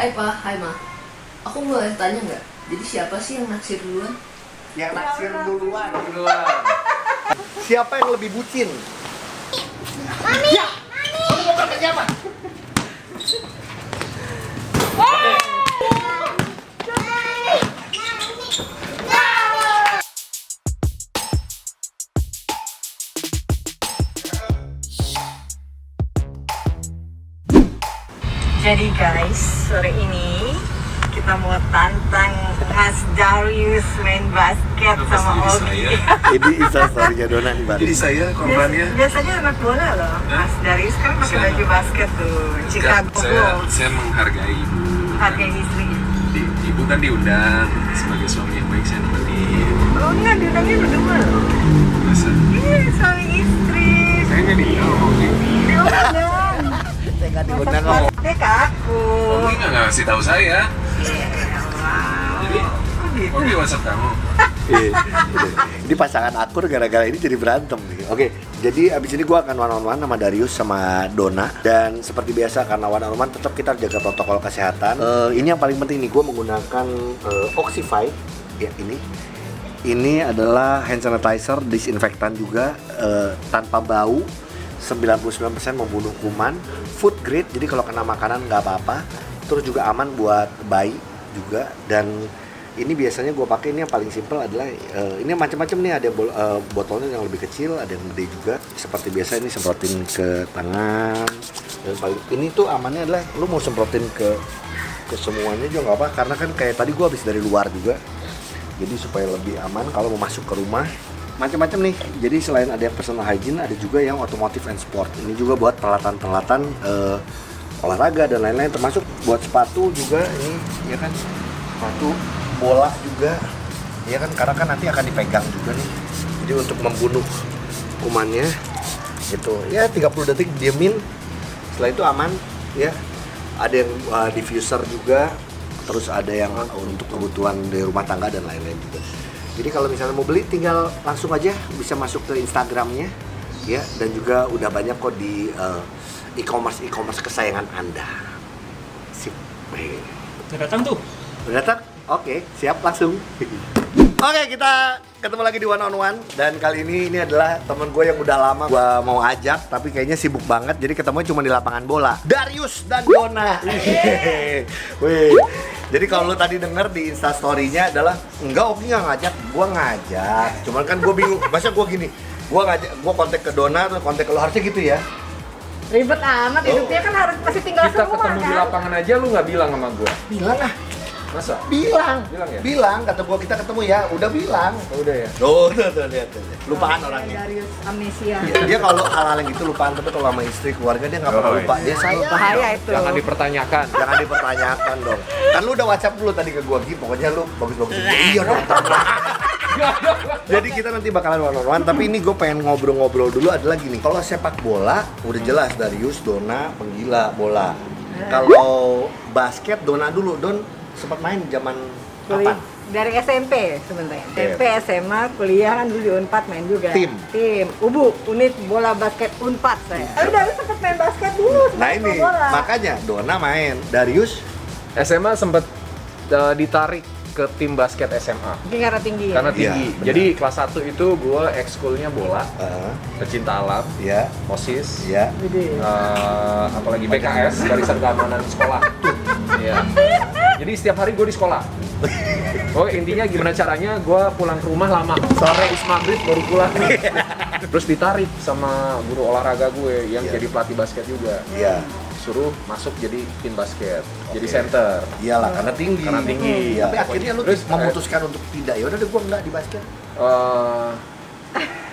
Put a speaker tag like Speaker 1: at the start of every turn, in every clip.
Speaker 1: Hai Pa, hai Ma. Aku boleh tanya nggak? Jadi siapa sih yang naksir duluan?
Speaker 2: Yang naksir duluan.
Speaker 3: Duluan.
Speaker 2: Siapa yang lebih bucin?
Speaker 4: Mami!
Speaker 2: Ya! Kamu mau kata siapa?
Speaker 5: Jadi guys, sore ini kita mau tantang Mas Darius main basket sama Ogi.
Speaker 2: Ini instastorynya Dona nih baru.
Speaker 3: Jadi saya korbannya.
Speaker 5: Biasanya anak bola loh. Mas Darius kan pakai baju basket tuh, Chicago Bulls.
Speaker 3: Saya menghargai ibu.
Speaker 5: Hargai istrinya.
Speaker 3: Ibu kan diundang sebagai suami yang baik, saya nemenin.
Speaker 5: Oh enggak, diundangnya berdua loh.
Speaker 3: Masa?
Speaker 5: Iya, suami istri.
Speaker 3: Saya nggak diundang.
Speaker 5: Diundang.
Speaker 2: Saya nggak diundang ngomong.
Speaker 5: Dia ke aku.
Speaker 3: Ogi nggak ngasih tahu saya.
Speaker 5: Iya, wow.
Speaker 3: Jadi,
Speaker 5: gitu.
Speaker 3: Ogi WhatsApp kamu.
Speaker 2: Ini pasangan akur gara-gara ini jadi berantem nih. Oke, jadi abis ini gue akan one on one sama Darius sama Dona. Dan seperti biasa karena one on one tetap kita jaga protokol kesehatan. Ini yang paling penting nih, gue menggunakan Oxify. Ya ini. Ini adalah hand sanitizer, disinfektan juga, tanpa bau. 99% membunuh kuman, food grade, jadi kalau kena makanan nggak apa-apa. Terus juga aman buat bayi juga. Dan ini biasanya gue pakai, ini yang paling simple adalah ini macam-macam nih, ada botolnya yang lebih kecil, ada yang gede juga. Seperti biasa ini semprotin ke tangan. Dan paling ini tuh amannya adalah lu mau semprotin ke semuanya juga nggak apa, karena kan kayak tadi gue habis dari luar juga. Jadi supaya lebih aman kalau mau masuk ke rumah. Macam-macam nih. Jadi selain ada yang personal hygiene, ada juga yang automotive and sport. Ini juga buat peralatan-peralatan olahraga dan lain-lain, termasuk buat sepatu juga ini, ya kan. Sepatu bola juga. Ya kan, karena kan nanti akan dipegang juga nih. Jadi untuk membunuh kumannya gitu. Ya 30 detik diemin. Setelah itu aman ya. Ada yang diffuser juga. Terus ada yang untuk kebutuhan di rumah tangga dan lain-lain juga. Jadi kalau misalnya mau beli tinggal langsung aja bisa masuk ke Instagramnya ya, dan juga udah banyak kok di e-commerce kesayangan Anda. Sip.
Speaker 6: Udah datang tuh.
Speaker 2: Udah datang? Oke, siap langsung. Oke, kita ketemu lagi di one on one, dan kali ini adalah temen gue yang udah lama gue mau ajak tapi kayaknya sibuk banget, jadi ketemunya cuma di lapangan bola. Darius dan Dona. Wih. Jadi kalau lo tadi denger di instastory-nya adalah enggak, Oki nggak ngajak, gue ngajak. Cuman kan gue bingung, masa gue gini, gue ngajak, gue kontak ke Dona, terus kontak ke lo, harusnya gitu ya.
Speaker 5: Ribet amat hidupnya kan, harus masih tinggal
Speaker 3: Kita
Speaker 5: semua
Speaker 3: ketemu di
Speaker 5: kan.
Speaker 3: lapangan aja, lu nggak bilang sama gua.
Speaker 2: Bilang ah.
Speaker 3: Masa?
Speaker 2: Bilang
Speaker 3: ya?
Speaker 2: Bilang, kata gua kita ketemu ya, udah bilang.
Speaker 3: Oh, udah ya.
Speaker 2: Tuh, lihat. Lupaan orangnya.
Speaker 5: Darius amnesia.
Speaker 2: Dia kalau hal-hal yang gitu lupaan, tapi kalau sama istri, keluarga dia nggak pernah lupa. Dia sayang.
Speaker 5: Bahaya itu.
Speaker 3: Jangan dipertanyakan.
Speaker 2: Jangan dipertanyakan dong. Kan lu udah WhatsApp dulu tadi ke gua, Gi, pokoknya lu bagus-bagus. Iya dong. Jadi kita nanti bakalan one on one, tapi ini gue pengen ngobrol-ngobrol dulu adalah gini. Kalau sepak bola udah jelas Darius, Dona penggila bola. Kalau basket Dona dulu, Don sempat main zaman kapan?
Speaker 5: Dari SMP sebenarnya. SMP, SMA, kuliah kan dulu di Unpad main juga.
Speaker 2: Tim
Speaker 5: UBU, unit bola basket Unpad saya. Tapi Darius sempat main basket dulu.
Speaker 2: Nah ini
Speaker 5: bola.
Speaker 2: makanya Dona main, Darius
Speaker 3: SMA sempat ditarik ke tim basket SMA.
Speaker 5: Mungkin karena tinggi.
Speaker 3: Karena
Speaker 5: Ya?
Speaker 3: tinggi.
Speaker 2: Iya,
Speaker 3: Jadi kelas 1 itu gue ekskulnya bola, pecinta alam,
Speaker 2: ya,
Speaker 3: OSIS,
Speaker 2: ya.
Speaker 5: Gede.
Speaker 3: apalagi BKS, Barisan Keamanan Sekolah. Iya. Jadi setiap hari gue di sekolah. Oke, intinya gimana caranya gue pulang ke rumah lama, sore maghrib baru pulang. Terus ditarik sama guru olahraga gue yang
Speaker 2: Iya.
Speaker 3: jadi pelatih basket juga.
Speaker 2: Iya.
Speaker 3: Suruh masuk jadi tim basket, jadi center.
Speaker 2: Iyalah karena tinggi.
Speaker 3: Karena tinggi.
Speaker 2: Iya. Tapi akhirnya lu
Speaker 3: Terus,
Speaker 2: memutuskan untuk tidak. Ya udah deh, gua enggak di basket.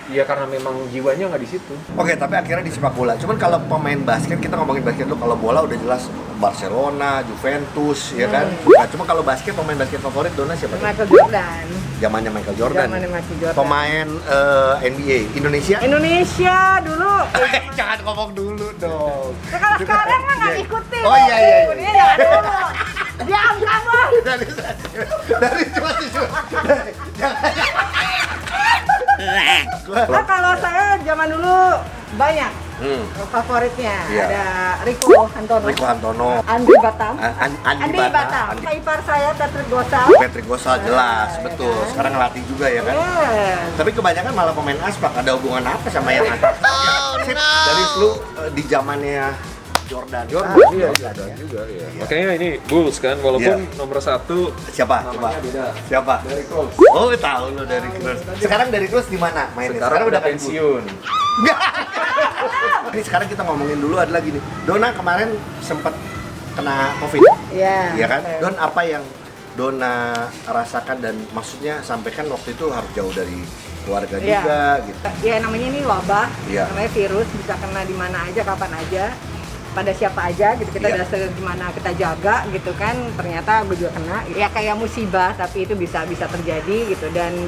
Speaker 3: Iya karena memang jiwanya nggak di situ.
Speaker 2: Oke, tapi akhirnya di sepak bola. Cuman kalau pemain basket, kita ngomongin basket dulu. Kalau bola udah jelas Barcelona, Juventus, ya kan. Nah, cuma kalau basket, pemain basket favorit Dona siapa?
Speaker 5: Michael Jordan.
Speaker 2: Zamannya Michael Jordan.
Speaker 5: Zamannya Michael Jordan.
Speaker 2: Pemain NBA Indonesia.
Speaker 5: Indonesia dulu.
Speaker 2: Jangan ngomong dulu dong.
Speaker 5: Kalau sekarang mah nggak ikutin.
Speaker 2: Oh iya.
Speaker 5: Dia jangan dulu. Diam kamu.
Speaker 2: Dari cuma.
Speaker 5: Kalau saya zaman dulu banyak favoritnya.
Speaker 2: Iya.
Speaker 5: Ada Rico Hantono.
Speaker 2: Rico Hantono,
Speaker 5: Andi Batam.
Speaker 2: Andi Batam,
Speaker 5: Ipar saya Patrick Gosal.
Speaker 2: Patrick Gosal jelas,
Speaker 5: Ya
Speaker 2: betul.
Speaker 5: kan?
Speaker 2: Sekarang ngelatih juga ya kan? Tapi kebanyakan malah pemain aspak, ada hubungan apa sama yang atas? Dari lu di zamannya Jordan.
Speaker 3: Iya, Jordan juga ya. Makanya ini Bulls kan, walaupun nomor 1
Speaker 2: Siapa? Coba.
Speaker 3: namanya beda.
Speaker 2: Siapa?
Speaker 3: Dari Cruz.
Speaker 2: Oh, tahu lu dari Cruz. Sekarang dari Cruz di mana mainnya?
Speaker 3: Sekarang udah
Speaker 2: pensiun.
Speaker 3: pensiun.
Speaker 2: Ini sekarang kita ngomongin dulu adalah gini. Dona kemarin sempat kena COVID.
Speaker 5: Iya.
Speaker 2: Iya kan? Don, apa yang Dona rasakan dan maksudnya sampai kan waktu itu harus jauh dari keluarga
Speaker 5: Iya.
Speaker 2: juga gitu.
Speaker 5: Ya namanya ini wabah,
Speaker 2: Iya.
Speaker 5: namanya virus, bisa kena di mana aja, kapan aja, pada siapa aja gitu. Kita
Speaker 2: Iya.
Speaker 5: udah gimana kita jaga gitu kan. Ternyata gue juga kena. Ya kayak musibah, tapi itu bisa terjadi gitu. Dan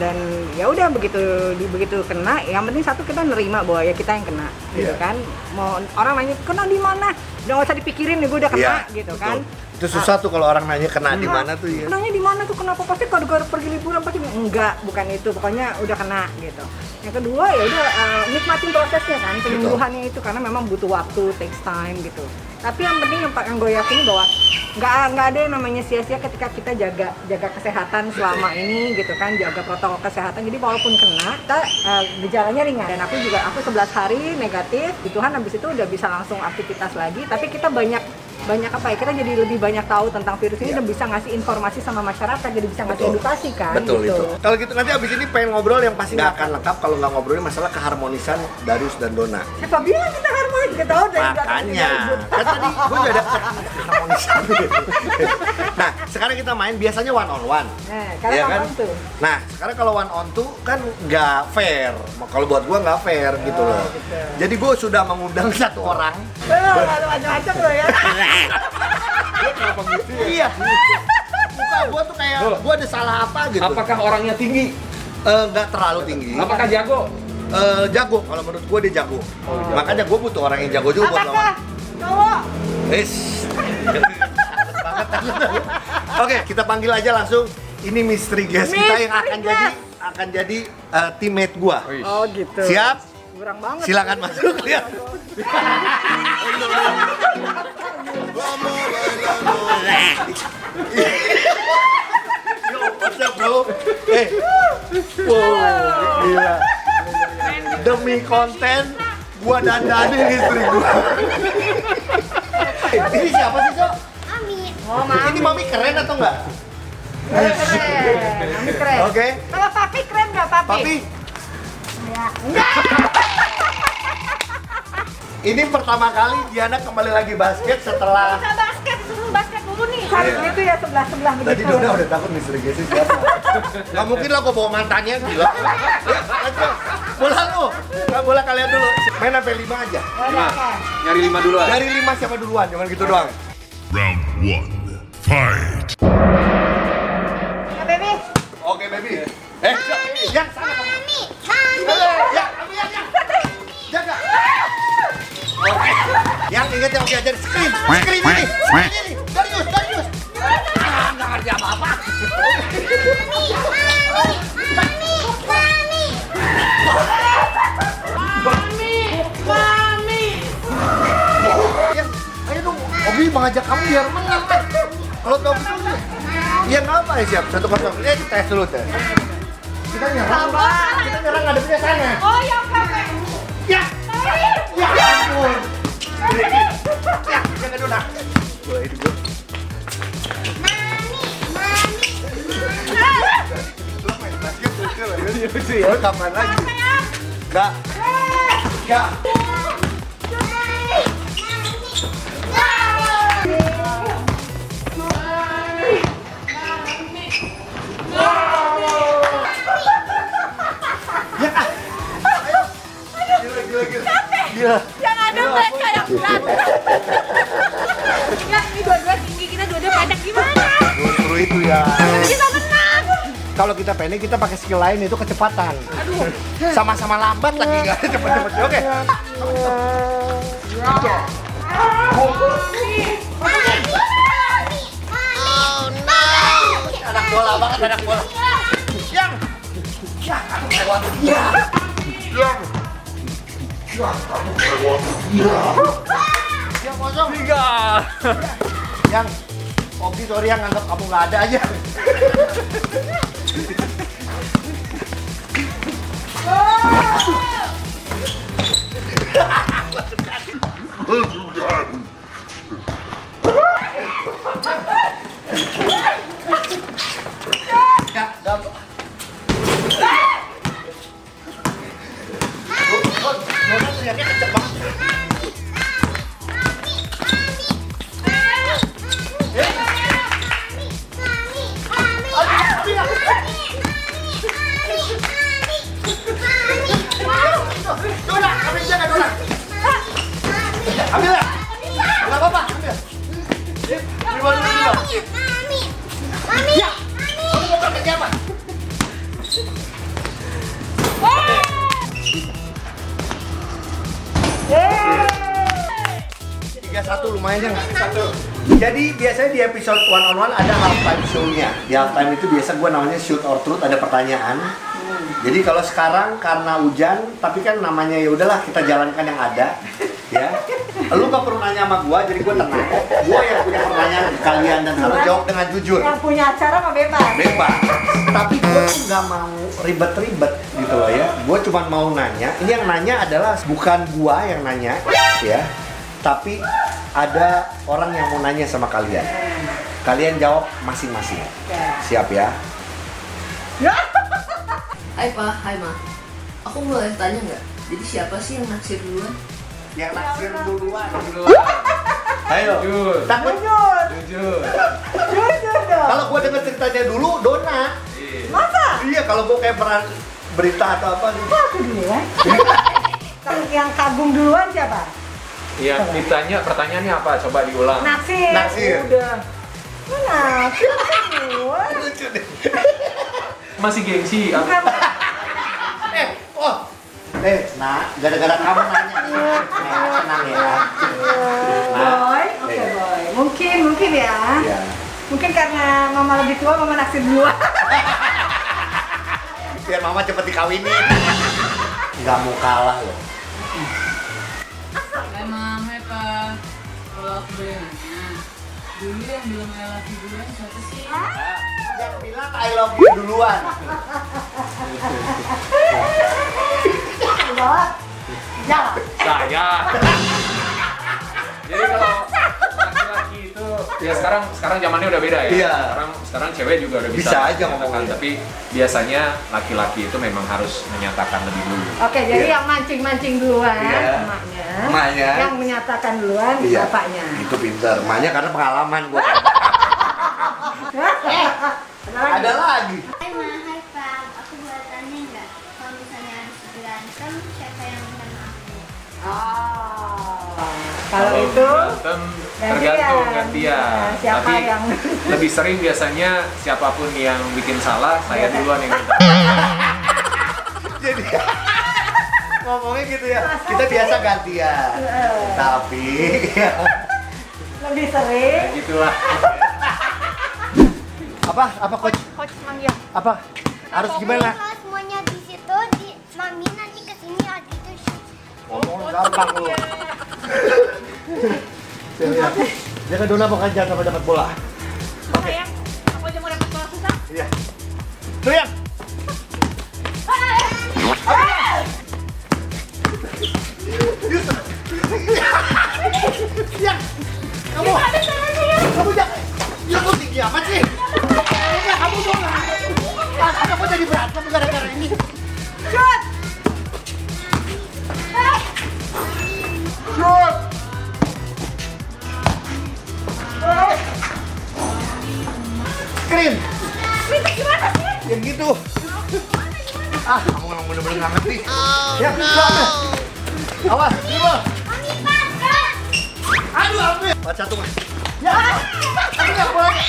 Speaker 5: ya udah begitu kena. Yang penting satu, kita nerima bahwa ya kita yang kena gitu
Speaker 2: Iya.
Speaker 5: kan. Mau orang nanya kena di mana, udah nggak usah dipikirin nih, gue udah kena
Speaker 2: Iya,
Speaker 5: gitu
Speaker 2: betul.
Speaker 5: kan.
Speaker 2: Itu susah tuh kalau orang nanya kena di mana tuh ya.
Speaker 5: Kenanya di mana tuh, kenapa pasti kalau pergi liburan pasti enggak, bukan itu, pokoknya udah kena gitu. Yang kedua ya udah nikmatin prosesnya kan, penyembuhannya itu, karena memang butuh waktu, takes time gitu. Tapi yang penting yang gue yakini bahwa nggak ada yang namanya sia-sia ketika kita jaga kesehatan selama ini gitu kan, jaga protokol kesehatan. Jadi walaupun kena, kita gejalanya ringan. Dan aku 11 hari negatif, Tuhan habis itu udah bisa langsung aktivitas lagi. Tapi kita banyak apa ya, kita jadi lebih banyak tahu tentang virus ini dan bisa ngasih informasi sama masyarakat, jadi bisa ngasih edukasi kan.
Speaker 2: Betul
Speaker 5: gitu.
Speaker 2: itu. Kalau gitu nanti abis ini pengen ngobrol yang pasti nggak akan lengkap kalau nggak ngobrolin masalah keharmonisan Darius dan Dona.
Speaker 5: Siapa bilang kita harmonis? Kita tahu dari belakang
Speaker 2: Makanya,
Speaker 5: kita ribut.
Speaker 2: kan tadi gue juga ada keharmonisan. Nah, sekarang kita main biasanya one on one.
Speaker 5: Nah, karena
Speaker 2: Iya
Speaker 5: kan? Tuh.
Speaker 2: Nah, sekarang kalau one on two kan nggak fair. Kalau buat gue nggak fair gitu loh.
Speaker 5: gitu.
Speaker 2: Jadi gue sudah mengundang satu orang.
Speaker 5: Lalu macam-macam loh ya.
Speaker 3: Kenapa gitu ya?
Speaker 2: Iya. Muka gue tuh kayak gue ada salah apa gitu.
Speaker 3: Apakah orangnya tinggi?
Speaker 2: Nggak terlalu tinggi.
Speaker 3: Apakah jago?
Speaker 2: Jago. Kalau menurut gue dia jago.
Speaker 3: jago.
Speaker 2: Makanya gue butuh orang yang jago juga buat lawan.
Speaker 5: Apakah cowok?
Speaker 2: Oke, kita panggil aja langsung. Ini mystery guest kita yang akan jadi teammate gua.
Speaker 5: Oh gitu.
Speaker 2: Siap?
Speaker 5: Kurang banget.
Speaker 2: Silakan masuk ya. Yo, what's up, bro? Wow, gila. Demi konten, gua dandanin istri gua. Ini siapa sih, Sok?
Speaker 5: Oh, Mami.
Speaker 2: Ini mami keren atau enggak?
Speaker 5: Keren. Mami keren.
Speaker 2: Oke.
Speaker 5: Kalau papi keren nggak papi?
Speaker 2: Papi, ini pertama kali Diana kembali lagi basket setelah
Speaker 4: Kita basket, suruh basket dulu nih.
Speaker 5: Harus gitu ya, sebelah-sebelah begitu.
Speaker 2: tadi Dona udah takut nih sering sih siapa? Gak mungkin lah gua bawa mantannya gila. Bola lu, nggak bola kalian dulu. Main sampai 5 aja.
Speaker 3: Nyari 5 dulu
Speaker 2: Dari 5 siapa duluan? Jangan gitu doang.
Speaker 7: Round 1. Fight!
Speaker 5: Ya, baby.
Speaker 2: Oke, baby. Yang sana kamu. Ya, kamu yang. Jaga. Oke. Yang ingat yang diajar screen ini. Ini. Darius. Nggak ngerti apa-apa. Yang, ayo dong. Obi mengajak kamu biar menang. Kalau tahu betul, yang apa ya siap? 1-0. Tes dulu tes. Kita nyerang. Kita nyerang ngadepnya sana.
Speaker 4: Oh ya, Pepe.
Speaker 2: Ya. Ya ampun. Ya, jangan dulu nak. Boleh itu gua. Lu main basket lucu ya. Kapan lagi? Enggak. Enggak. Gila.
Speaker 4: Yang ada mereka yang berat. Ya, ini dua-dua tinggi, kita dua-dua pendek gimana?
Speaker 2: Justru itu ya.
Speaker 4: Kita menang.
Speaker 2: Kalau kita pendek kita pakai skill lain itu kecepatan. Sama-sama lambat lagi enggak cepet-cepet. Oke. Anak bola banget, anak bola. Yang. Ya, lewat. Ya. Yang. Yang kosong.
Speaker 3: 3.
Speaker 2: Yang Oki sorry yang nganggap kamu nggak ada aja. Ya, gampang. Dona teriaknya kenceng banget. Dona, ambil jaga Dona. Ambil ya. Enggak apa-apa, ambil. Terima dulu dulu. Ya. Kamu mau pakai siapa? 3-1 lumayan ya nggak? 1. Jadi biasanya di episode one on one ada halftime show-nya. Di halftime itu biasa gue namanya shoot or truth, ada pertanyaan. Jadi kalau sekarang karena hujan, tapi kan namanya ya udahlah kita jalankan yang ada, ya. Lu nggak perlu nanya sama gue, jadi gue tenang. Gue yang punya pertanyaan ke kalian dan harus jawab dengan jujur.
Speaker 5: Yang punya acara mah bebas.
Speaker 2: Bebas. Tapi gue tuh nggak mau ribet-ribet gitu loh ya. Gue cuma mau nanya. Ini yang nanya adalah bukan gue yang nanya, ya. Tapi ada orang yang mau nanya sama kalian. Kalian jawab masing-masing. Siap ya?
Speaker 1: Hai Pa, hai Ma. Aku boleh tanya nggak? Jadi siapa sih yang naksir duluan?
Speaker 2: Yang naksir duluan.
Speaker 3: Jujur.
Speaker 2: Ayo.
Speaker 3: Jujur.
Speaker 2: Takut.
Speaker 3: Jujur.
Speaker 5: Jujur dong.
Speaker 2: Kalau gue denger ceritanya dulu, Dona.
Speaker 5: Masa?
Speaker 2: Iya, kalau gue kayak pernah berita atau apa gitu.
Speaker 5: Kok aku duluan? Yang kagum duluan siapa?
Speaker 3: Iya, ditanya pertanyaannya apa? Coba diulang.
Speaker 5: Naksir.
Speaker 2: Naksir.
Speaker 5: Udah. Mana? Naksir duluan.
Speaker 2: Lucu deh.
Speaker 3: Masih gengsi.
Speaker 2: Nah, gara-gara kamu nanya. Nah, tenang ya.
Speaker 5: Boy, oke boy. Mungkin ya.
Speaker 2: Iya.
Speaker 5: Mungkin karena mama lebih tua, mama naksir duluan.
Speaker 2: Biar mama cepet dikawinin. Nggak mau kalah loh.
Speaker 8: Emang Pak, kalau aku boleh nanya, dulu yang bilang I love you duluan siapa sih?
Speaker 2: Yang bilang I love you duluan.
Speaker 5: Jawab.
Speaker 3: Saya. Jadi kalau laki-laki itu ya sekarang zamannya udah beda ya.
Speaker 2: Iya.
Speaker 3: Sekarang cewek juga udah bisa.
Speaker 2: Bisa aja
Speaker 3: menyatakan,
Speaker 2: ngomongnya.
Speaker 3: tapi biasanya laki-laki itu memang harus menyatakan lebih dulu.
Speaker 5: Oke, jadi
Speaker 2: Iya.
Speaker 5: yang mancing-mancing duluan
Speaker 2: Iya.
Speaker 5: emaknya.
Speaker 2: Emaknya.
Speaker 5: Yang menyatakan duluan
Speaker 2: Iya.
Speaker 5: bapaknya.
Speaker 2: Itu pintar. Emaknya karena pengalaman gue. Ada lagi.
Speaker 9: Hai Ma, hai Pam, aku boleh tanya nggak? Kalau misalnya habis berantem, siapa yang minta maaf?
Speaker 5: Kalau itu
Speaker 3: berantem, tergantung gantian.
Speaker 5: Siapa
Speaker 3: Tapi
Speaker 5: yang
Speaker 3: lebih sering biasanya siapapun yang bikin salah, saya duluan yang minta.
Speaker 2: Jadi ngomongnya gitu ya. Kita biasa gantian. Tapi
Speaker 5: lebih sering?
Speaker 3: Ya gitulah.
Speaker 2: apa coach?
Speaker 9: Coach manggil.
Speaker 2: Apa? Harus gimana?
Speaker 9: Kalau semuanya di situ, di Mami nanti kesini gitu sih.
Speaker 2: Ngomong gampang lu. Jaga Dona pokoknya jangan sampai dapat bola.
Speaker 4: Sayang, aku aja mau dapat bola susah.
Speaker 2: Iya. Tuh yang. Yang. Kamu jangan. Kamu tinggi amat sih. Enggak, kamu dong. Kamu jadi berantem gara-gara ini.
Speaker 5: Shoot!
Speaker 2: Shoot. Screen.
Speaker 5: Gimana sih?
Speaker 2: Yang gitu. Kamu memang bener-bener nggak ngerti. Ya, no. Awas, dribble. Aduh, ambil. Buat satu, Mas. Ya. Tapi nggak boleh.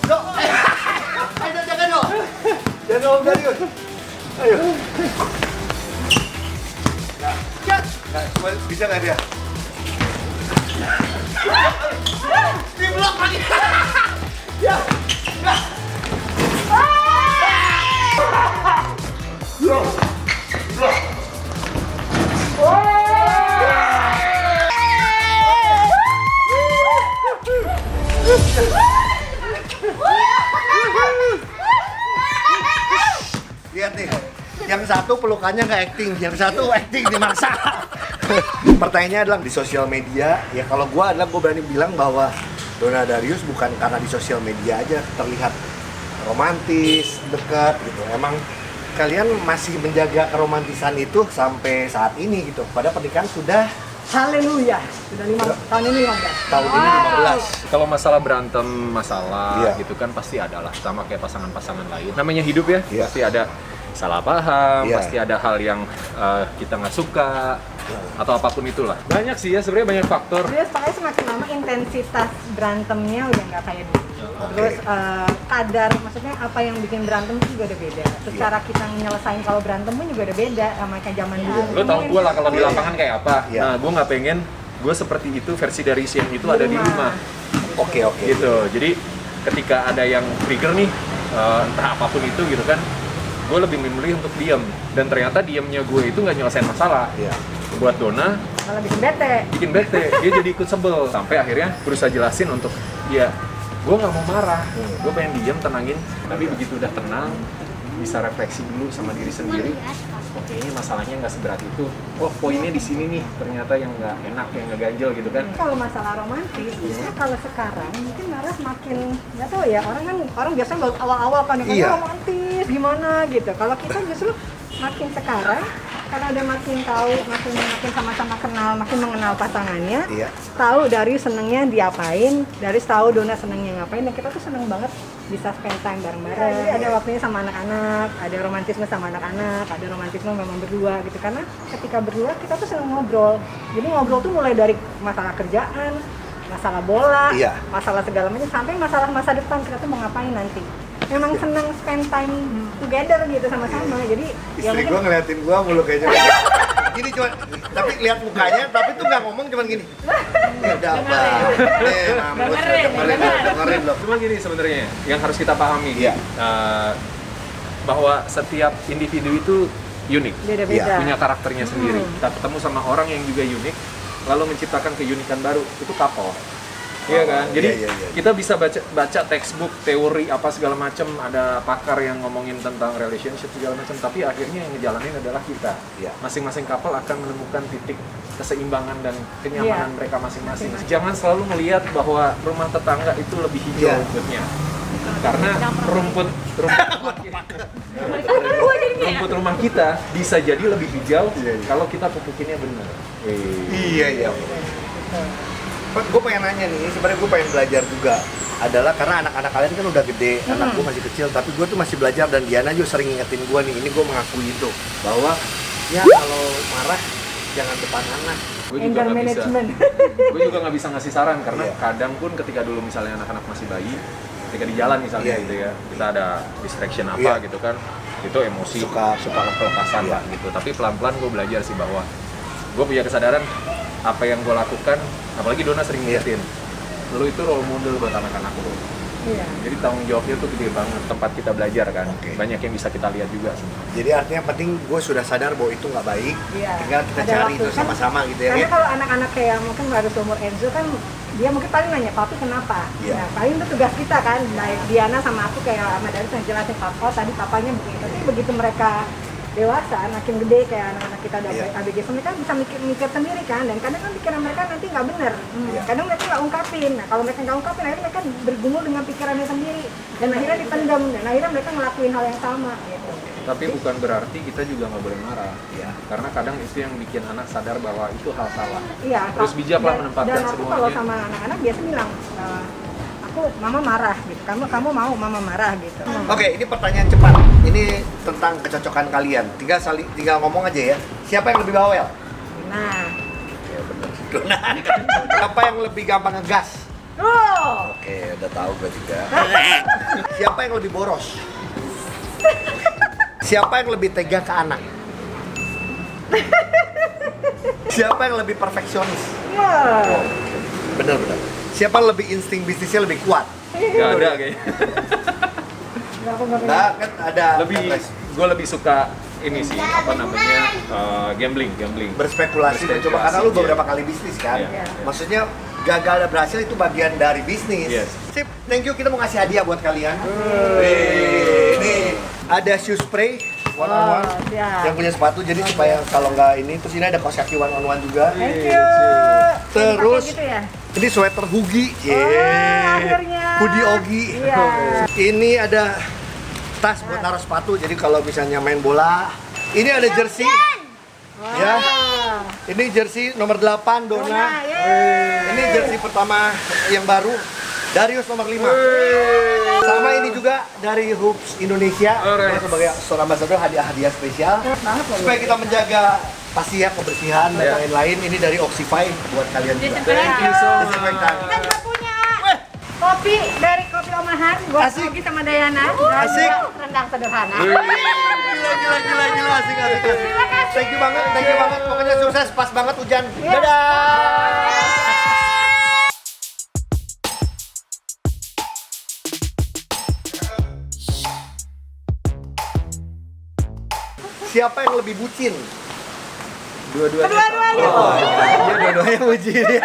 Speaker 2: Do. Ayo, jaga Do. Jangan Om Darius. Ayo. Nggak, bisa nggak dia? Di blok lagi. Ya. Lihat nih, yang satu pelukannya nggak acting, yang satu acting dimaksa. Pertanyaannya adalah di sosial media, ya kalau gue berani bilang bahwa Donna Darius bukan karena di sosial media aja terlihat romantis, dekat gitu. Emang kalian masih menjaga keromantisan itu sampai saat ini gitu. Pada pernikahan sudah
Speaker 5: Haleluya. Sudah 5 tahun ini 15.
Speaker 2: tahun ini 15.
Speaker 3: Kalau masalah berantem, masalah
Speaker 2: Iya.
Speaker 3: gitu kan pasti ada lah, sama kayak pasangan-pasangan lain. Namanya hidup ya,
Speaker 2: Iya.
Speaker 3: pasti ada salah paham,
Speaker 2: Iya.
Speaker 3: pasti ada hal yang kita nggak suka, atau apapun itulah. Banyak sih ya, sebenarnya banyak faktor.
Speaker 5: Terus pokoknya semakin lama intensitas berantemnya udah nggak kayak dulu. Terus kadar, maksudnya apa yang bikin berantem itu juga udah beda. Secara kita nyelesain kalau berantem pun juga udah beda sama kayak zaman dulu.
Speaker 3: Lo tau gue lah kalau di lapangan kayak apa.
Speaker 2: Iya.
Speaker 3: Nah, gue nggak pengen gue seperti itu, versi dari Sian itu ada di rumah.
Speaker 2: Oke.
Speaker 3: Gitu. Jadi ketika ada yang trigger nih, entah apapun itu gitu kan, gue lebih memilih untuk diam. Dan ternyata diamnya gue itu nggak nyelesain masalah.
Speaker 2: Iya.
Speaker 3: Buat Donna
Speaker 5: Malah bikin bete.
Speaker 3: dia jadi ikut sebel sampai akhirnya berusaha jelasin untuk ya gue nggak mau marah, gue pengen diam, tenangin. Tapi begitu udah tenang, bisa refleksi dulu sama diri sendiri. Oke, ini masalahnya nggak seberat itu. Oh, poinnya di sini nih. Ternyata yang nggak enak, yang nggak ganjel gitu kan.
Speaker 5: Kalau masalah romantis, justru kalau sekarang mungkin malah semakin nggak tahu ya, orang biasanya baru awal-awal kan
Speaker 2: Iya.
Speaker 5: romantis gimana gitu. Kalau kita justru makin sekarang karena udah makin tahu, makin sama-sama kenal, makin mengenal pasangannya,
Speaker 2: Iya.
Speaker 5: tahu dari senengnya diapain, dari tahu Donna senengnya ngapain, dan kita tuh seneng banget bisa spend time bareng-bareng. Jadi ada waktunya sama anak-anak, ada romantisme sama anak-anak, ada romantisme memang berdua gitu. Karena ketika berdua kita tuh seneng ngobrol. Jadi ngobrol tuh mulai dari masalah kerjaan, masalah bola,
Speaker 2: Iya.
Speaker 5: masalah segala macam, sampai masalah masa depan kita tuh mau ngapain nanti. Memang seneng spend time together gitu sama-sama. Jadi ya
Speaker 2: Istri
Speaker 5: mungkin
Speaker 2: gue ngeliatin gue mulu kayaknya. Gini cuma, tapi lihat mukanya, tapi tuh nggak ngomong cuman gini. Ya udah apa? Dengerin loh.
Speaker 3: Cuma gini sebenarnya yang harus kita pahami,
Speaker 2: Iya.
Speaker 3: bahwa setiap individu itu unik,
Speaker 5: beda-beda.
Speaker 3: punya karakternya sendiri. Kita ketemu sama orang yang juga unik, lalu menciptakan keunikan baru, itu couple. Iya kan? Jadi
Speaker 2: iya.
Speaker 3: kita bisa baca textbook, teori apa segala macam, ada pakar yang ngomongin tentang relationship segala macam, tapi akhirnya yang ngejalanin adalah kita.
Speaker 2: Iya.
Speaker 3: Masing-masing couple akan menemukan titik keseimbangan dan kenyamanan mereka masing-masing. Jangan selalu melihat bahwa rumah tetangga itu lebih hijau rumputnya. Karena rumput rumah kita bisa jadi lebih hijau kalau kita pupukinnya benar.
Speaker 2: Iya. Gue pengen nanya nih, sebenarnya gue pengen belajar juga adalah karena anak-anak kalian kan udah gede, anak gue masih kecil, tapi gue tuh masih belajar dan Diana juga sering ngingetin gue nih, ini gue mengakui itu bahwa ya kalau marah jangan depan anak.
Speaker 5: Anger management.
Speaker 3: Gue juga nggak bisa ngasih saran karena kadang pun ketika dulu misalnya anak-anak masih bayi, ketika di jalan misalnya gitu ya, kita ada distraction apa gitu kan, itu emosi suka kelepasan lah gitu. Tapi pelan-pelan gue belajar sih bahwa gue punya kesadaran apa yang gue lakukan, apalagi Donna sering ngingetin, lu itu role model buat anak-anak lu.
Speaker 5: Iya.
Speaker 3: Jadi tanggung jawabnya tuh gede banget, tempat kita belajar kan. Banyak yang bisa kita lihat juga sih.
Speaker 2: Jadi artinya penting gue sudah sadar bahwa itu nggak baik, tinggal kita
Speaker 5: Ada
Speaker 2: cari
Speaker 5: waktu
Speaker 2: itu
Speaker 5: kan,
Speaker 2: sama-sama gitu ya.
Speaker 5: Karena kalau anak-anak kayak mungkin baru seumur Enzo kan, dia mungkin paling nanya, papi kenapa? Nah, paling itu tugas kita kan, nah, Diana sama aku kayak sama Darius yang jelasin, oh tadi papanya begitu. Tapi begitu mereka dewasa, makin gede kayak anak-anak kita udah ABG, mereka bisa mikir sendiri kan, dan kadang kan pikiran mereka nanti nggak bener, kadang mereka nggak ungkapin. Nah kalau mereka nggak ungkapin, akhirnya mereka bergumul dengan pikirannya sendiri, dan akhirnya dipendam, dan akhirnya mereka ngelakuin hal yang sama gitu.
Speaker 3: Tapi bukan berarti kita juga nggak boleh marah, karena kadang itu yang bikin anak sadar bahwa itu hal salah.
Speaker 5: Iya.
Speaker 3: Terus bijaklah menempatkan
Speaker 5: dan aku
Speaker 3: semuanya.
Speaker 5: kalau sama anak-anak biasa bilang, mama marah gitu, kamu mau mama marah gitu.
Speaker 2: Oke, ini pertanyaan cepat. Ini tentang kecocokan kalian. Tinggal ngomong aja ya. Siapa yang lebih bawel?
Speaker 5: Nah.
Speaker 2: Ya benar. Donna. Siapa yang lebih gampang ngegas?
Speaker 5: Oh.
Speaker 2: Oke, udah tahu gue juga. Siapa yang lebih boros? Siapa yang lebih tega ke anak? Siapa yang lebih perfeksionis?
Speaker 5: Wow.
Speaker 2: Benar-benar. Siapa lebih insting bisnisnya lebih kuat?
Speaker 3: Gak ada kayaknya.
Speaker 2: Nah, kan ada
Speaker 3: Gue lebih suka ini sih, apa namanya, gambling.
Speaker 2: berspekulasi dan coba karena lu
Speaker 3: Iya.
Speaker 2: beberapa kali bisnis kan.
Speaker 3: Iya.
Speaker 2: Maksudnya gagal dan berhasil itu bagian dari bisnis.
Speaker 3: Yes.
Speaker 2: Sip, thank you. Kita mau ngasih hadiah buat kalian. Nih, ada shoe spray one on one
Speaker 5: siap.
Speaker 2: yang punya sepatu jadi supaya kalau nggak ini, terus ini ada kaos kaki one on one juga.
Speaker 5: Thank you.
Speaker 2: Terus
Speaker 5: Pakai gitu ya?
Speaker 2: ini sweater Hugi.
Speaker 5: akhirnya.
Speaker 2: Hoodie Ogi.
Speaker 5: Iya.
Speaker 2: Ini ada tas buat naruh sepatu. Jadi kalau misalnya main bola, ini ada jersey. Ya. Ini jersey nomor 8 Dona. Ini jersey pertama yang baru. Darius nomor 5. Sama ini juga dari Hoops Indonesia. Kita sebagai store ambassador hadiah-hadiah spesial. Supaya kita menjaga pasti ya kebersihan dan lain-lain. Ini dari Oxify buat kalian juga.
Speaker 3: Thank you so much.
Speaker 2: Disinfektan.
Speaker 5: Kita juga punya kopi dari Kopi Omahan buat
Speaker 2: Asik.
Speaker 5: Ogi sama Dayana.
Speaker 2: Asik.
Speaker 5: Rendang sederhana.
Speaker 2: Gila, asik. Thank you banget. Pokoknya sukses, pas banget hujan. Dadah. Siapa yang lebih bucin?
Speaker 3: Dua-duanya.
Speaker 5: Dua-duanya.
Speaker 2: Dua-duanya bucin ya.